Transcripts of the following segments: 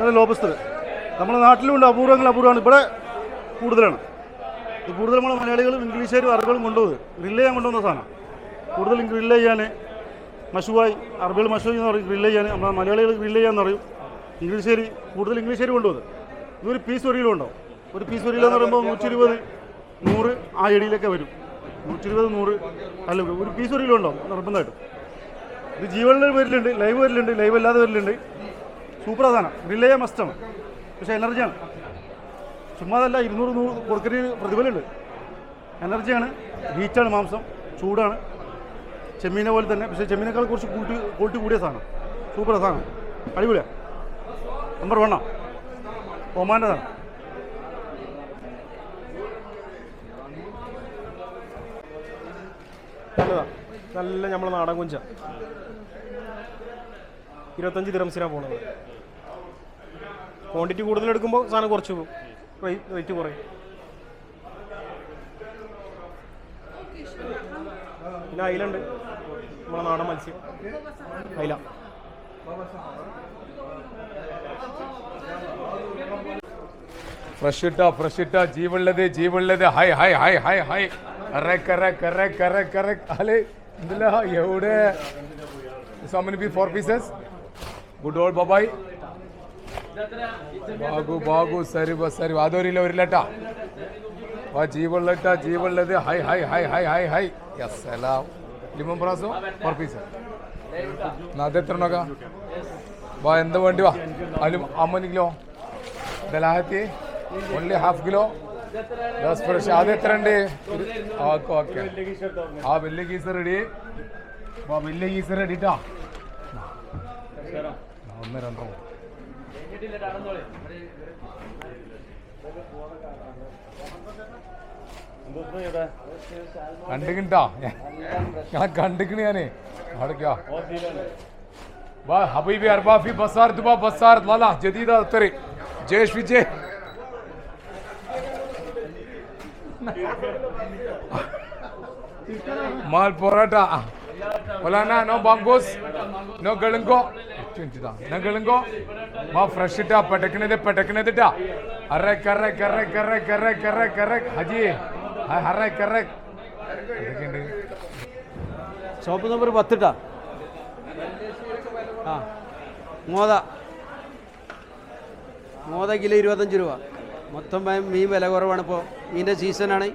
അത് ലോബസ്റ്റർ നമ്മുടെ നാട്ടിലുണ്ട്, അപൂർവമാണ്, ഇവിടെ കൂടുതലാണ്. ഇത് കൂടുതൽ നമ്മളെ മലയാളികളും ഇംഗ്ലീഷുകാരും അറബികളും കൊണ്ടുപോകുന്നത് ഗ്രില്ല് ചെയ്യാൻ കൊണ്ടുവന്ന സാധനം. കൂടുതലും ഗ്രില്ല് ചെയ്യാൻ മഷുവായി, അറബികൾ മഷുവായി എന്ന് പറയും, ഗ്രില്ല് ചെയ്യാൻ. നമ്മുടെ മലയാളികൾ ഗ്രില്ല് ചെയ്യാന്ന് പറയും. കൂടുതൽ ഇംഗ്ലീഷുകാർ കൊണ്ടുപോകുന്നത്. ഇതൊരു പീസ് 1 കിലോ ഉണ്ടാവും. ഒരു പീസ് 1 കിലോ എന്ന് പറയുമ്പോൾ 120, 100 ആ എടിയിലൊക്കെ വരും. 120, 100 അല്ല, ഒരു പീസ് 1 കിലോ ഉണ്ടാവും നിർബന്ധമായിട്ടും. ഇത് ജീവനിൽ വരലുണ്ട്, ലൈവ് വരലുണ്ട്, ലൈവ് അല്ലാതെ വരലുണ്ട്. സൂപ്പർ സാധനം, ഗ്രില്ല് ചെയ്യാൻ മസ്റ്റാണ്. പക്ഷേ എനർജിയാണ്, ചുമ്മാ അതല്ല. 200 കൊടുക്കുന്ന പ്രതിഫലമുണ്ട്. എനർജിയാണ്, ഹീറ്റാണ്, മാംസം ചൂടാണ്, ചെമ്മീനെ പോലെ തന്നെ. പക്ഷേ ചെമ്മീനേക്കാൾ കുറച്ച് ക്വാളിറ്റി കൂടിയ സാധനം. സൂപ്പർ സാധനം, അടിപൊളിയാണ്. നമ്പർ 1 ഒമാൻ്റെ സാധനം. നല്ലതാണ്, നല്ല നമ്മളെ നാടൻ കുഞ്ച. 25 ദിറംസിനാണ് പോകുന്നത്. ക്വാണ്ടിറ്റി കൂടുതലെടുക്കുമ്പോൾ സാധനം കുറച്ച് പോകും, റേറ്റ് കുറയും. പിന്നെ അയിലുണ്ട്, നമ്മളെ നാടൻ മത്സ്യം അയില. ഫ്രഷ് ഇട്ടാ ജീവുള്ളത് ഹൈ ഹൈ ഹൈ ഹൈ ഹൈ അല്ലേ എന്തില്ല എവിടെ സമന് ബി 4 പീസസ് ഗുഡ് ഓൾ ബബായ് ബാഗു സരി അതൊരില്ല 1 ലട്ടാ ജീവുള്ളത് ഹൈ ഹൈ ഹൈ ഹൈ ഹൈ ഹൈ യെസ് എല്ലാം ലിമൺ പ്രാസോ 4 പീസ് അതെത്ര നോക്ക വാ എന്താ വേണ്ടി വാ അതിലും 50 കിലോ ദലാഹത്തി ഓൺലി ഹാഫ് കിലോ 10 ഫ്രഷ്. അത് എത്ര ഉണ്ട്? ഓക്കെ ആ വലിയ ഗീസർ റെഡി, വലിയ ഗീസർ റെഡിട്ടാ. 1 2 കണ്ടിട്ടാ ഞാൻ കണ്ടിക്കണ് ഞാന് അവിടേക്കാ ഹബീബി അർബാഫി ബസാർ ദുബാ ബസാർ ലാല ജദീദ ഉത്തരി ജേഷ് വിജയ് മാൽ പൊറോട്ട ഒലാന നോ ബാങ്കോസ് നോ ഗളുങ്കോ നോ ഗളുങ്കോ മാ ഫ്രഷ് ഇട്ടാ പെട്ടക്കണതിട്ടാ അറേ കറേ ഹജി ഹറേ കറേ എന്തൊക്കെയുണ്ട്? ഷോപ്പ് നമ്പർ 10 ട്ടാ. ആ മോത കിലോ 25 രൂപ. മൊത്തം മീൻ വില കുറവാണ്. ഇപ്പോൾ മീൻ്റെ സീസണാണ്.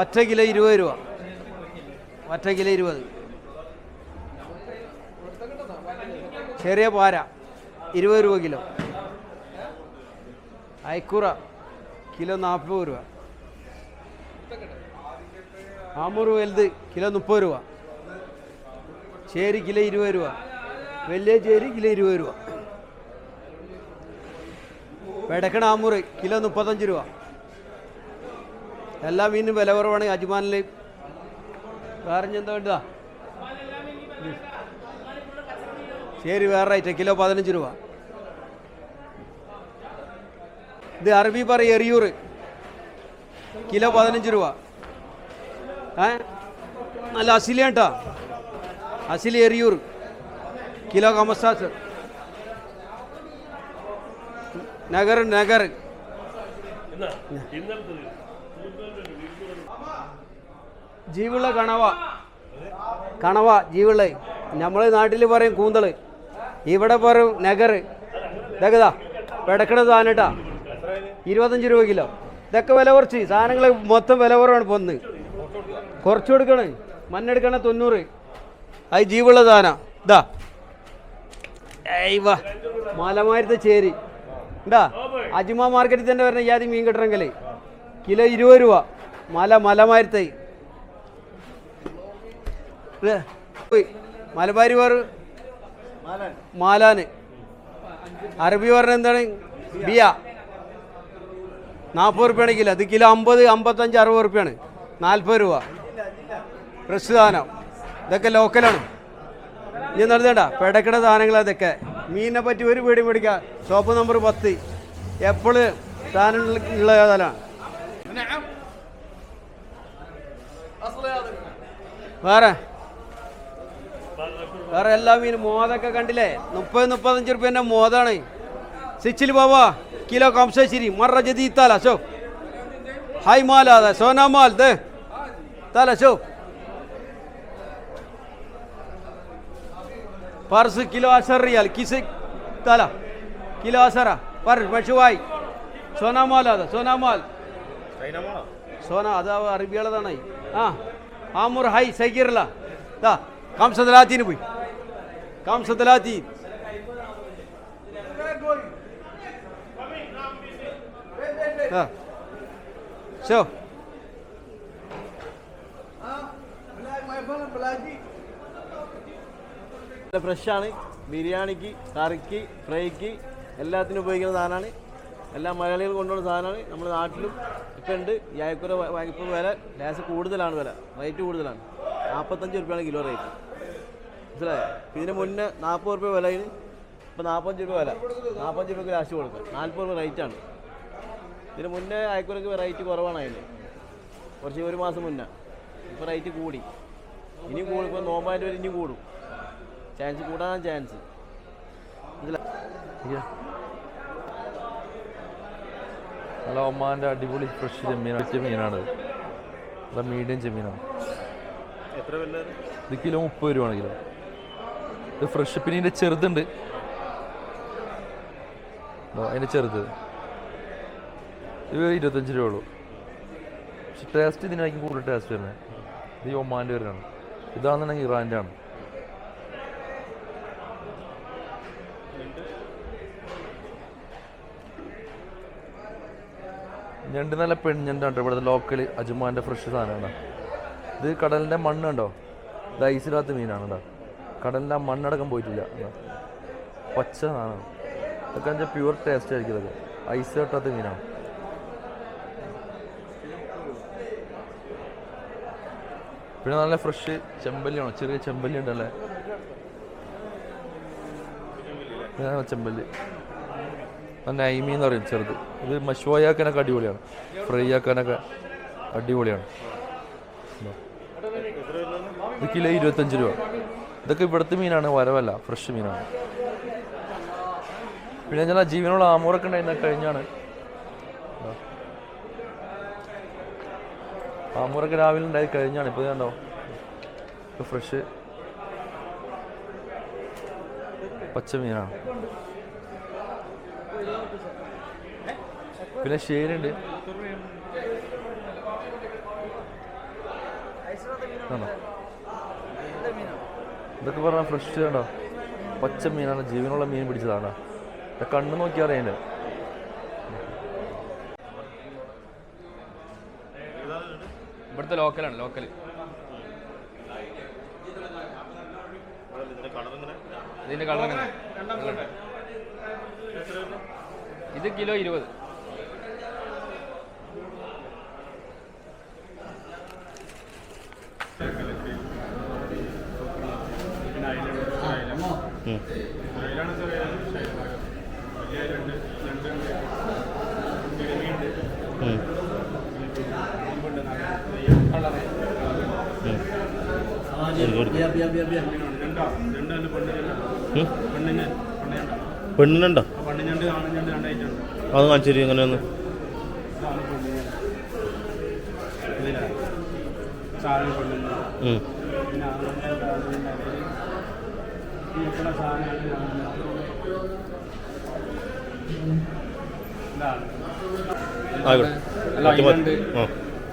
ഒറ്റ കിലോ 20 രൂപ. ഒറ്റ കിലോ 20. ചെറിയ പാര 20 രൂപ കിലോ. അയക്കൂറ കിലോ 40 രൂപ. ആമൂറ് വലുത് കിലോ 30 രൂപ. ചേരി കിലോ 20 രൂപ. വലിയ ചേരി കിലോ 20 രൂപ. വെടക്കണ ആമൂറ് കിലോ 35 രൂപ. എല്ലാ മീനും വില കുറവാണ് അജ്മാനിൽ. വേറെ എന്താ വേണ്ടതാ? ശരി, വേറെ റേറ്റ് കിലോ 15 രൂപ. ഇത് അറബി പറയും എറിയൂർ കിലോ 15 രൂപ. നല്ല അസിലിയാണ് കേട്ടോ. അസിലി എറിയൂർ കിലോ കമസ്റ്റാസ്. നഗർ ജീവുള്ള കണവ ജീവുള്ള. നമ്മളെ നാട്ടിൽ പറയും കൂന്തള്, ഇവിടെ പറയും നഗർ. ഇതൊക്കെ പെടക്കണ സാധനം കേട്ടാ. 25 രൂപ കിലോ. ഇതൊക്കെ വില കുറച്ച് സാധനങ്ങൾ മൊത്തം വില കുറവാണ്. ഇപ്പോൾ ഒന്ന് കുറച്ച് കൊടുക്കണേ. മണ്ണെടുക്കണ 90. അത് ജീവുള്ള സാധനം. ഇതാ വാ മലമാരത്തെ ചേരി ഉണ്ടാ. അജ്മ മാർക്കറ്റിൽ തന്നെ വരണ ജാതി മീൻ കിട്ടണമെങ്കിൽ കിലോ 20 രൂപ. മലമാരത്തെ മലബാരി പറ മാലാന്. അറബി പറഞ്ഞ എന്താണ്? ബിയ 40 റുപ്യാണ് കിലോ. അത് കിലോ 50, 55, 60 റുപ്യാണ്. 40 രൂപ ഫ്രഷ് സാധനം. ഇതൊക്കെ ലോക്കലാണ്. ഇനി നടത്തേണ്ട പെടക്കണ സാധനങ്ങൾ. അതൊക്കെ മീനിനെ പറ്റി ഒരു പേടി മേടിക്കുക. ഷോപ്പ് നമ്പർ 10 എപ്പോഴും സാധനം ഉള്ള സ്ഥലമാണ്. വേറെ വേറെ എല്ലാ മീനും മോതൊക്കെ കണ്ടില്ലേ 30-35 റുപ്യൻ്റെ മോതാണ് സിച്ചിൽ ബാബാ കിലോ കംസശ്ശേരി മറ ജദീത്താല ഷോ ഹൈ മാൽ അതെ സോനാ മാൽ ദേ താല ഷോ पर्स किलो 10 रियाल किसे ताला किलो 10 पर मशुवाई सोना माल आता सोना माल सोना अदा अरबियाളതാണ് ആ ആമുർ ഹൈ സൈകിർല ദാ കംസദലാത്തിന് പോയി കംസദലാത്തി ആ ഷോ ഫ്രഷാണ്. ബിരിയാണിക്ക്, കറിക്ക്, ഫ്രൈക്ക് എല്ലാത്തിനും ഉപയോഗിക്കുന്ന സാധനമാണ്. എല്ലാ മലയാളികൾ കൊണ്ടുവന്ന സാധനമാണ്. നമ്മുടെ നാട്ടിലും ഇപ്പം ഉണ്ട്. ഈ അയക്കുറ ഇപ്പോൾ വില ലേശം കൂടുതലാണ്, വില റേറ്റ് കൂടുതലാണ്. 45 റുപ്യാണ് കിലോ റേറ്റ്, മനസ്സിലായോ? ഇതിന് മുന്നേ 40 റുപ്യ വിലയിൽ ഇപ്പോൾ 45 രൂപ വില. 45 രൂപയ്ക്ക് ലാസ്റ്റ് കൊടുക്കുക. 40 രൂപ റേറ്റാണ്. ഇതിന് മുന്നേ അയക്കുറയ്ക്ക് റേറ്റ് കുറവാണ്. അതിന് ഒരു മാസം മുന്നേ. ഇപ്പോൾ റേറ്റ് കൂടി. ഇനിയും കൂടും. ഇപ്പോൾ നോമ്പായിട്ട് വരെ ഇനിയും കൂടും. ചാൻസ് കൂടാൻ ചാൻസ്. നല്ല ഒമാൻ്റെ അടിപൊളി ഫ്രഷ് ചെമ്മീനാണ്. നല്ല മീഡിയം ചെമ്മീനാണ്. ഇത് കിലോ 30 രൂപയാണ് കിലോ. ഇത് ഫ്രഷ്. പിന്നെ ഇതിൻ്റെ ചെറുതുണ്ട്, അതിൻ്റെ ചെറുത് ഇത് 25 രൂപ ഉള്ളൂ. പക്ഷെ ടേസ്റ്റ് ഇതിനായിരിക്കും കൂടുതൽ ടേസ്റ്റ് വരുന്നത്. ഇത് ഈ ഒമാൻ്റെ വരുന്നതാണ്. ഇതാണെന്നുണ്ടെങ്കിൽ ഇറാൻ്റെ ആണ്. ഞണ്ട് നല്ല പെൺഞണ്ടാണ് ഇവിടുത്തെ ലോക്കൽ അജ്മാൻ്റെ ഫ്രഷ് സാധനമാണ്. ഇത് കടലിൻ്റെ മണ്ണ് കണ്ടോ, ഇത് ഐസില്ലാത്ത മീനാണ് കേട്ടോ. കടലിൻ്റെ ആ മണ്ണടക്കം പോയിട്ടില്ല. പച്ച സാധനമാണ് ഇതൊക്കെ. വെച്ചാൽ പ്യുവർ ടേസ്റ്റ് ആയിരിക്കും ഇതൊക്കെ. ഐസ് കെട്ടാത്ത മീനാണ്. പിന്നെ നല്ല ഫ്രഷ് ചെമ്പല്ലിയാണോ, ചെറിയ ചെമ്പല്ലി ഉണ്ടല്ലേ, ചെമ്പല്ലി. നൈമി എന്ന് പറയും ചെറുത്. ഇത് മഷ്വായി ആക്കാനൊക്കെ അടിപൊളിയാണ്, ഫ്രൈ ആക്കാനൊക്കെ അടിപൊളിയാണ്. ഇത് കിലോ 25 രൂപ. ഇതൊക്കെ ഇവിടുത്തെ മീനാണ്, വരവല്ല, ഫ്രഷ് മീനാണ്. പിന്നെ ഞാൻ ജീവനുള്ള ആമൂറൊക്കെ ഉണ്ടായിരുന്ന കഴിഞ്ഞാണ്. ആമൂറൊക്കെ രാവിലെ ഉണ്ടായി കഴിഞ്ഞാണ്. ഇപ്പോൾ കണ്ടോ, ഇപ്പോൾ ഫ്രഷ് പച്ച മീനാണ്. പിന്നെ ശേരുണ്ട്. ഇതൊക്കെ പറഞ്ഞാൽ ഫ്രഷ് കണ്ടോ, പച്ച മീനാണ്, ജീവനുള്ള മീൻ പിടിച്ചതാണ്. കണ്ണ് നോക്കി അറിയാൻ്റെ. ഇവിടുത്തെ ലോക്കലാണ്, ലോക്കൽ. ഇതിൻ്റെ കളർ എങ്ങനെ? ഇത് കിലോ 20. പെണ്ണിനുണ്ടോ? അത് കാണിച്ചു തരും. എങ്ങനെയൊന്ന്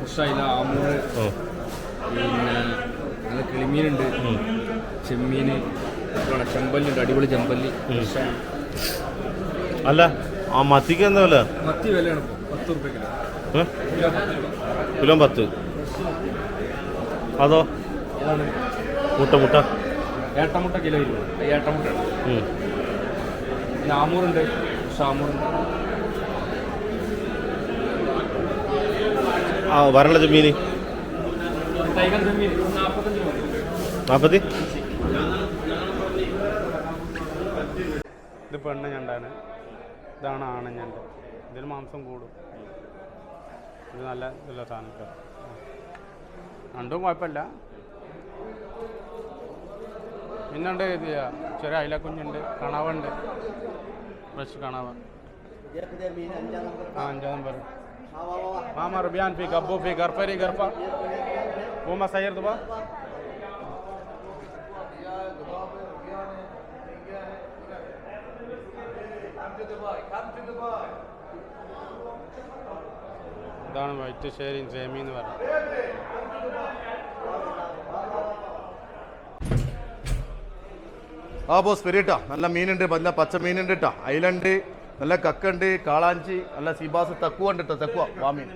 ഫ്രഷായില്ല, ആമൂറ്, പിന്നെ നല്ല കിളിമീനുണ്ട്, ചെമ്മീൻ, ചെമ്പല്ലുണ്ട്, അടിപൊളി ചെമ്പല്ലി. അല്ല, ആ മത്തിക്ക് എന്താ വില? മത്തി വിലയാണ് ഇപ്പോൾ 10 റുപ്യ കിലോ 10. അതോ മുട്ട ഏട്ടമുട്ട കിലോ 20. ഏട്ടമുട്ടയാണ്. പിന്നെ ആമൂറുണ്ട്, ഫ്രഷ് ആമൂറുണ്ട്. ആ വരണ്ട ചെമ്മീൻ ടൈഗർ ചെമ്മീൻ 45 രൂപ. 40. ഇത് പെണ്ണ് ഞണ്ടാണ്, ഇതാണ് ആണ് ഞണ്ട്. ഇതിന് മാംസം കൂടും. ഇത് നല്ല ഇതുള്ള സാധനം. രണ്ടും കുഴപ്പമില്ല. പിന്നുണ്ട് ഇത് ചെറിയ അയിലക്കുഞ്ഞുണ്ട്, കണവുണ്ട്, ഫ്രഷ് കണവ. ആ 5 നമ്പർ. മാമ റുബിയാൻ ഫി കബ്ബു ഫി ഗർഫരി ഗർഫ പൂമ സയ്യർ ദുബ. ഇതാണ് വൈറ്റ് ഷെയറിൻ ജേമി എന്ന് പറയുന്നത്. ആ ബോസ് വരിട്ടാ, നല്ല മീനുണ്ട്, നല്ല പച്ച മീനുണ്ട് കേട്ടോ, അയിലുണ്ട്, നല്ല കക്കുണ്ട്, കാളാഞ്ചി, നല്ല സീബാസ്, തക്കുവ ഉണ്ട് കേട്ടോ, തക്കുവ വാമീൻ.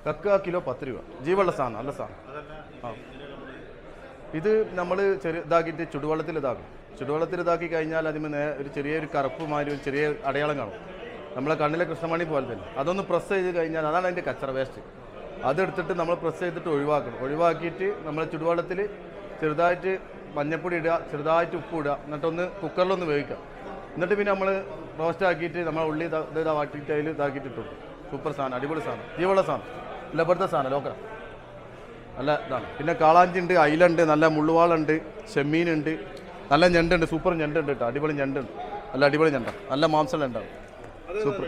കക്ക കിലോ 10 രൂപ. ജീവുള്ള സാധനം, നല്ല സാധനം. ആ ഇത് നമ്മൾ ഇതാക്കിയിട്ട് ചുടുവെള്ളത്തിൽ ഇതാക്കും. ചുടുവെള്ളത്തിൽ ഇതാക്കി കഴിഞ്ഞാൽ അതിന് ഒരു ചെറിയൊരു കറുപ്പ് മാതിരി ഒരു ചെറിയ അടയാളം കാണും, നമ്മളെ കണ്ണിലെ കൃഷ്ണമണി പോലെ തന്നെ. അതൊന്ന് പ്രസ് ചെയ്ത് കഴിഞ്ഞാൽ അതാണ് അതിൻ്റെ കച്ചറ വേസ്റ്റ്. അതെടുത്തിട്ട് നമ്മൾ പ്രസ് ചെയ്തിട്ട് ഒഴിവാക്കണം. ഒഴിവാക്കിയിട്ട് നമ്മൾ ചുടുവെള്ളത്തിൽ ചെറുതായിട്ട് മഞ്ഞപ്പൊടി ഇടുക, ചെറുതായിട്ട് ഉപ്പ് ഇടുക, എന്നിട്ടൊന്ന് കുക്കറിലൊന്ന് വേവിക്കുക. എന്നിട്ട് പിന്നെ നമ്മൾ റോസ്റ്റ് ആക്കിയിട്ട് നമ്മൾ ഉള്ളി വാട്ടിയിട്ട് അതിൽ ഇതാക്കിയിട്ട് ഇട്ടു. സൂപ്പർ സാധനം, അടിപൊളി സാധനം, ജീവുള്ള സാധനം, ഇല്ലപ്പെടുത്ത സാധനം, ലോക്കൽ നല്ല ഇതാണ്. പിന്നെ കാളാഞ്ചി ഉണ്ട്, അയിലുണ്ട്, നല്ല മുള്ളുവാളുണ്ട്, ചെമ്മീനുണ്ട്, നല്ല ഞണ്ടുണ്ട്, സൂപ്പർ ഞണ്ടുണ്ട് കേട്ടോ, അടിപൊളി ഞണ്ടുണ്ട്, നല്ല അടിപൊളി ഞണ്ടാണ്, നല്ല മാംസം ഞണ്ടാണ്, സൂപ്പർ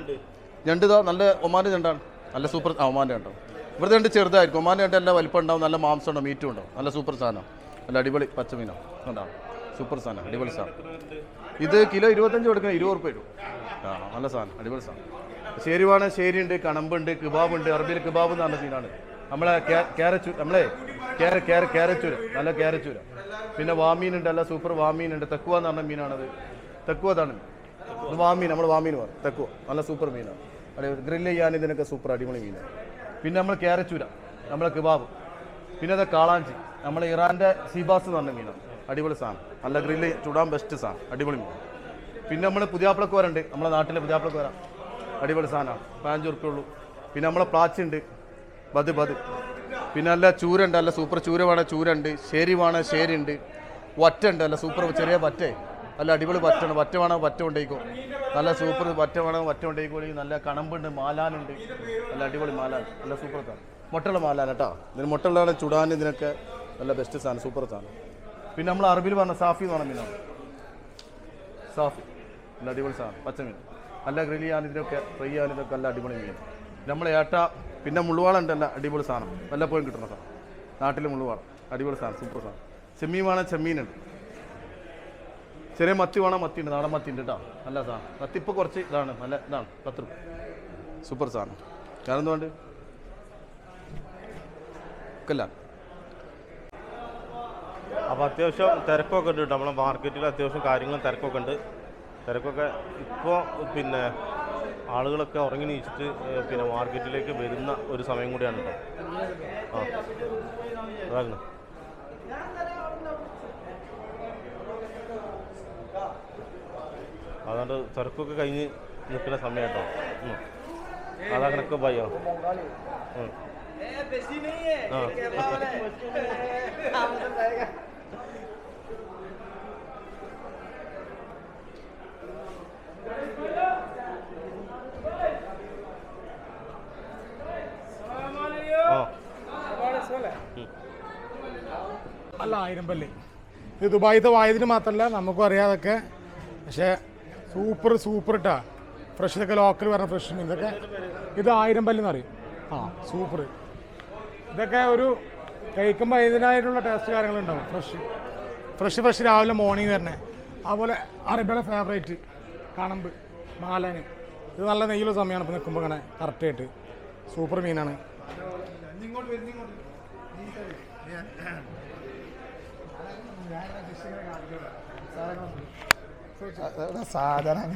ഞണ്ട്. ഇതാ നല്ല ഒമാൻ്റെ ഞണ്ടാണ്, നല്ല സൂപ്പർ. ഒമാൻ്റെ ഞണ്ടാവും. ഇവിടുത്തെ ഞണ്ട് ചെറുതായിരിക്കും, ഒമാൻ്റെ ഞണ്ട് നല്ല വലിപ്പം ഉണ്ടാവും, നല്ല മാംസം ഉണ്ടാവും, മീറ്റും ഉണ്ടാവും, നല്ല സൂപ്പർ സാധനം, നല്ല അടിപൊളി പച്ചമീനാണ്, ഉണ്ടാവും, സൂപ്പർ സാധനം, അടിപൊളി സാധനം. ഇത് കിലോ 25 കൊടുക്കണം, 20 ഉറുപ്പ വരും. ആ നല്ല സാധനം, അടിപൊളി സാധനം. ശേരിവാണ്, ശേരിയുണ്ട്, കണമ്പുണ്ട്, കിബാബുണ്ട്. അറബിയിൽ കിബാബ് എന്ന് പറഞ്ഞ മീനാണ്. നമ്മളെ ക്യാരച്ചൂര, നമ്മളെ ക്യാരച്ചൂര, നല്ല ക്യാരച്ചൂര. പിന്നെ വാമീനുണ്ട്, നല്ല സൂപ്പർ വാമീനുണ്ട്. തെക്കുവ എന്ന് പറഞ്ഞ മീനാണത്, തെക്കുവ അതാണ് ഇത് വാമീൻ, നമ്മൾ വാമീൻ പറയും, തെക്കുവ നല്ല സൂപ്പർ മീനാണ്. അടിപൊളി ഗ്രില്ല് ചെയ്യാൻ ഇതിനൊക്കെ സൂപ്പർ അടിപൊളി മീനാണ്. പിന്നെ നമ്മൾ ക്യാരച്ചൂര, നമ്മളെ കിബാബ്. പിന്നെ അത് കാളാഞ്ചി, നമ്മളെ ഇറാൻ്റെ സീബാസ് എന്ന് പറഞ്ഞ മീനാണ്, അടിപൊളി സാധനം, നല്ല ഗ്രില്ല് ചൂടാൻ ബെസ്റ്റ് സാധനം, അടിപൊളി മീൻ. പിന്നെ നമ്മൾ പുതിയാപ്പിളക്കോരുണ്ട്, നമ്മുടെ നാട്ടിലെ പുതിയാപ്പിളക്കോര, അടിപൊളി സാധനമാണ്, 15 ഉറുപ്പയുള്ളൂ. പിന്നെ നമ്മളെ പ്ലാച്ചുണ്ട്, ബത്. പിന്നെ നല്ല ചൂരുണ്ട്, നല്ല സൂപ്പർ ചൂര വേണേൽ ചൂരുണ്ട്, ശേരി വേണേൽ ശേരി ഉണ്ട്, വറ്റ ഉണ്ട്, നല്ല സൂപ്പർ ചെറിയ വറ്റ, നല്ല അടിപൊളി വറ്റാണ്. വറ്റ വേണമെങ്കിൽ വറ്റ കൊണ്ടേക്കോ, നല്ല സൂപ്പർ വറ്റ വേണമെങ്കിൽ വറ്റ കൊണ്ടേക്കോ. നല്ല കണമ്പുണ്ട്, മാലാനുണ്ട്, നല്ല അടിപൊളി മാലാൻ, നല്ല സൂപ്പർ സാധനം, മുട്ടയുള്ള മാലാൻ കേട്ടോ. ഇതിന് മുട്ടയുള്ളതാണ് ചുടാൻ, ഇതിനൊക്കെ നല്ല ബെസ്റ്റ് സാധനം, സൂപ്പർ സാധനം. പിന്നെ നമ്മൾ അറബിയിൽ പറഞ്ഞ സാഫി എന്ന് പറഞ്ഞ മീനാണ്, സാഫി, നല്ല അടിപൊളി സാധനം, പച്ചമീൻ, നല്ല ഗ്രില്ല് ചെയ്യാൻ ഇതിനൊക്കെ ഫ്രൈ ചെയ്യാൻ ഇതൊക്കെ നല്ല അടിപൊളി മീൻ. നമ്മൾ ഏട്ട, പിന്നെ മുള്ളുവാളുണ്ട്, നല്ല അടിപൊളി സാധനം, വല്ലപ്പോഴും കിട്ടുന്ന സാധനം, നാട്ടിൽ മുള്ളുവാള, അടിപൊളി സാധനം, സൂപ്പർ സാധനം. ചെമ്മീൻ വേണം, ചെമ്മീനുണ്ട്. ചെറിയ മത്തി വേണം, മത്തിയുണ്ട്, നാടൻ മത്തി ഉണ്ട് കേട്ടോ, നല്ല സാധനം. മത്തി ഇപ്പോൾ കുറച്ച് ഇതാണ്, നല്ല ഇതാണ്, 10 രൂപ, സൂപ്പർ സാധനം. കാരണം എന്തുകൊണ്ട് ഒക്കെല്ല. അപ്പോൾ അത്യാവശ്യം തിരക്കൊക്കെ ഉണ്ട് കേട്ടോ, നമ്മളെ മാർക്കറ്റിൽ അത്യാവശ്യം കാര്യങ്ങളും തിരക്കൊക്കെ ഉണ്ട്. തിരക്കൊക്കെ ഇപ്പോൾ പിന്നെ ആളുകളൊക്കെ ഉറങ്ങി നീച്ചിട്ട് പിന്നെ മാർക്കറ്റിലേക്ക് വരുന്ന ഒരു സമയം കൂടിയാണ് കേട്ടോ. ആ അതാണ് അതുകൊണ്ട് തിരക്കൊക്കെ കഴിഞ്ഞ് നിൽക്കുന്ന സമയം കേട്ടോ. അതങ്ങനൊക്കെ ഭയോ അല്ല 1000 പല്ല്. ഇത് ദുബായിത്തെ വായതിന് മാത്രമല്ല നമുക്കും അറിയാതൊക്കെ, പക്ഷേ സൂപ്പർ ഇട്ടാ ഫ്രഷ്, ഇതൊക്കെ ലോക്കൽ പറഞ്ഞ ഫ്രഷ് മീൻ. ഇതൊക്കെ ഇത് 1000 പല്ലെന്ന് പറയും. ആ സൂപ്പർ. ഇതൊക്കെ ഒരു കഴിക്കുമ്പോൾ ഇതിനായിട്ടുള്ള ടേസ്റ്റ് കാര്യങ്ങളുണ്ടാവും. ഫ്രഷ് രാവിലെ മോർണിംഗ് തന്നെ. അതുപോലെ അറബിയുടെ ഫേവറേറ്റ് കണമ്പ്, മാലാന്, ഇത് നല്ല നെയ്യുള്ള സമയമാണ് ഇപ്പോൾ നിൽക്കുമ്പോൾ ഇങ്ങനെ കറക്റ്റായിട്ട് സൂപ്പർ മീനാണ്. സാധനം